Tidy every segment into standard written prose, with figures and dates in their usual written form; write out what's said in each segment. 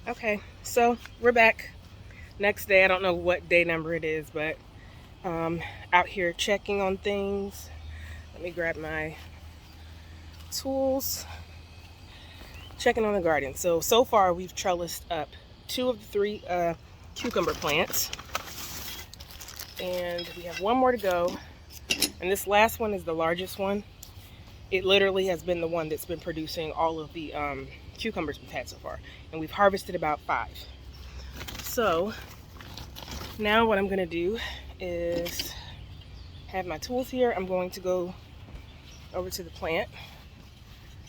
Okay, so we're back. Next day, I don't know what day number it is, but out here checking on things. Let me grab my tools. Checking on the garden. So far we've trellised up 2 of the 3 cucumber plants, and we have 1 more to go. And this last one is the largest one. It literally has been the one that's been producing all of the cucumbers we've had so far, and we've harvested about 5. So now what I'm gonna do is have my tools here. I'm going to go over to the plant.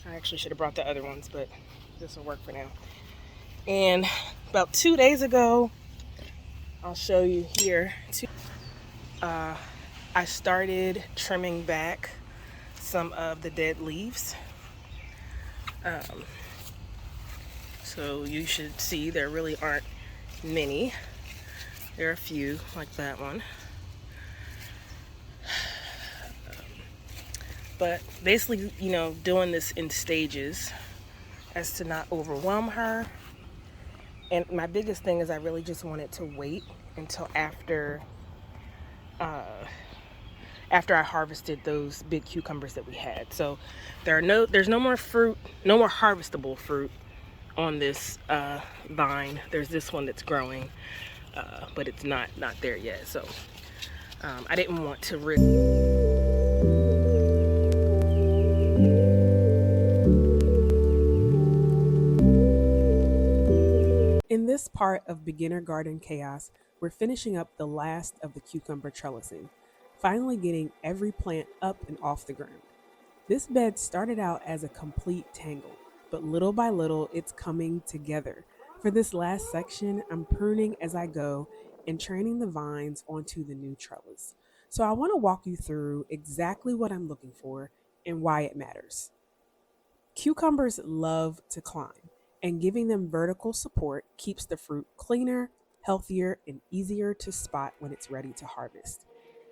I actually should have brought the other ones, but this will work for now. And about 2 days ago, I'll show you here, I started trimming back some of the dead leaves. So you should see there really aren't many. There are a few, like that one. But basically, doing this in stages as to not overwhelm her. And my biggest thing is I really just wanted to wait until after I harvested those big cucumbers that we had. So there's no more fruit, no more harvestable fruit on this vine. There's this one that's growing, but it's not there yet. So I didn't want to risk. In this part of Beginner Garden Chaos, we're finishing up the last of the cucumber trellising, finally getting every plant up and off the ground. This bed started out as a complete tangle, but little by little it's coming together. For this last section, I'm pruning as I go and training the vines onto the new trellis. So I want to walk you through exactly what I'm looking for and why it matters. Cucumbers love to climb, and giving them vertical support keeps the fruit cleaner, healthier, and easier to spot when it's ready to harvest.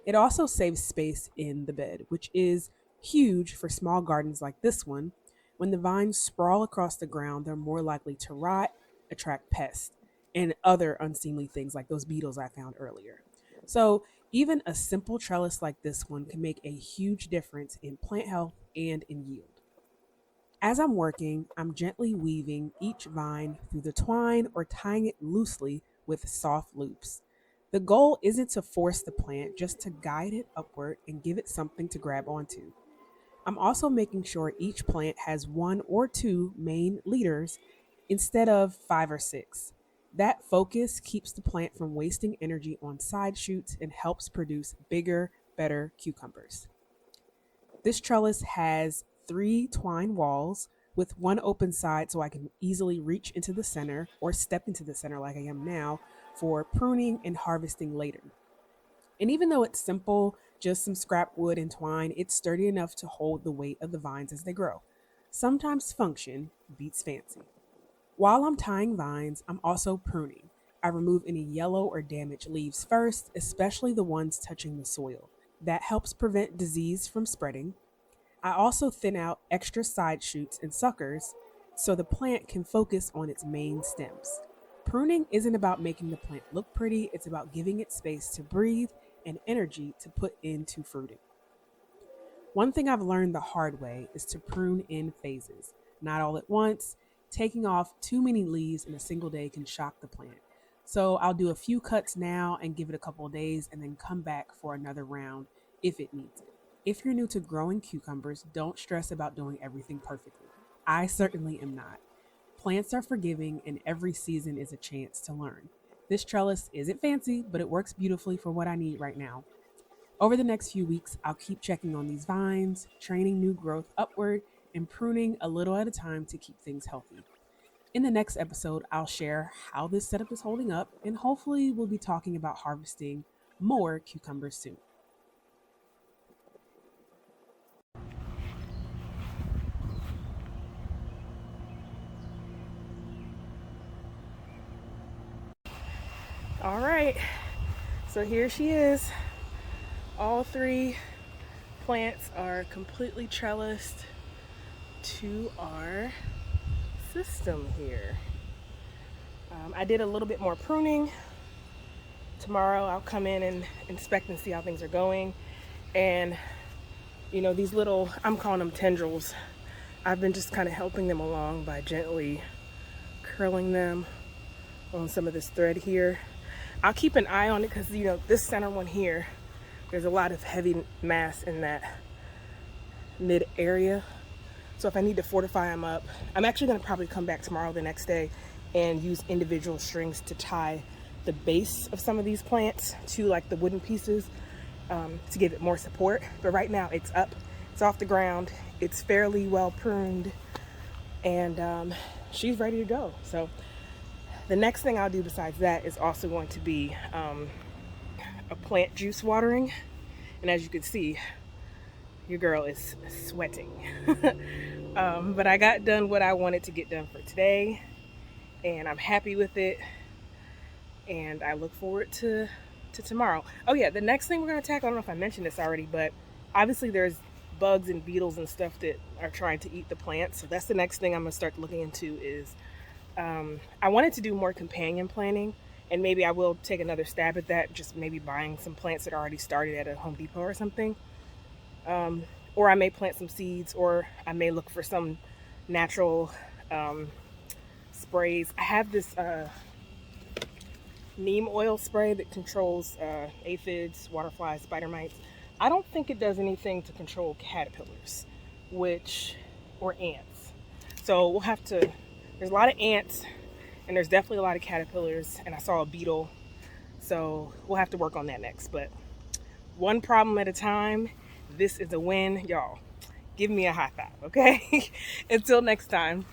It also saves space in the bed, which is huge for small gardens like this one. When the vines sprawl across the ground, they're more likely to rot, attract pests, and other unseemly things like those beetles I found earlier. So, even a simple trellis like this one can make a huge difference in plant health and in yield. As I'm working, I'm gently weaving each vine through the twine or tying it loosely with soft loops. The goal isn't to force the plant, just to guide it upward and give it something to grab onto. I'm also making sure each plant has 1 or 2 main leaders instead of 5 or 6. That focus keeps the plant from wasting energy on side shoots and helps produce bigger, better cucumbers. This trellis has 3 twine walls with 1 open side so I can easily reach into the center or step into the center like I am now for pruning and harvesting later. And even though it's simple, just some scrap wood and twine, it's sturdy enough to hold the weight of the vines as they grow. Sometimes function beats fancy. While I'm tying vines, I'm also pruning. I remove any yellow or damaged leaves first, especially the ones touching the soil. That helps prevent disease from spreading. I also thin out extra side shoots and suckers so the plant can focus on its main stems. Pruning isn't about making the plant look pretty, it's about giving it space to breathe and energy to put into fruiting. One thing I've learned the hard way is to prune in phases, not all at once. Taking off too many leaves in a single day can shock the plant. So I'll do a few cuts now and give it a couple of days and then come back for another round if it needs it. If you're new to growing cucumbers, don't stress about doing everything perfectly. I certainly am not. Plants are forgiving and every season is a chance to learn. This trellis isn't fancy, but it works beautifully for what I need right now. Over the next few weeks, I'll keep checking on these vines, training new growth upward, and pruning a little at a time to keep things healthy. In the next episode, I'll share how this setup is holding up, and hopefully, we'll be talking about harvesting more cucumbers soon. All right, so here she is. All 3 plants are completely trellised to our system here. I did a little bit more pruning. Tomorrow I'll come in and inspect and see how things are going. And you know, these little, I'm calling them tendrils, I've been just kind of helping them along by gently curling them on some of this thread here. I'll keep an eye on it because, you know, this center one here, there's a lot of heavy mass in that mid area. So if I need to fortify them up, I'm actually going to probably come back tomorrow, the next day, and use individual strings to tie the base of some of these plants to like the wooden pieces, to give it more support. But right now it's up, it's off the ground, it's fairly well pruned, and she's ready to go. So the next thing I'll do besides that is also going to be a plant juice watering. And as you can see, your girl is sweating. But I got done what I wanted to get done for today, and I'm happy with it, and I look forward to tomorrow. Oh yeah, the next thing we're going to tackle, I don't know if I mentioned this already, but obviously there's bugs and beetles and stuff that are trying to eat the plants. So that's the next thing I'm going to start looking into is I wanted to do more companion planting, and maybe I will take another stab at that, just maybe buying some plants that are already started at a Home Depot or something. Or I may plant some seeds, or I may look for some natural sprays. I have this neem oil spray that controls aphids, waterflies, spider mites. I don't think it does anything to control caterpillars, or ants. So we'll have to, there's a lot of ants, and there's definitely a lot of caterpillars, and I saw a beetle. So we'll have to work on that next. But one problem at a time. This is a win, y'all. Give me a high five, okay? Until next time.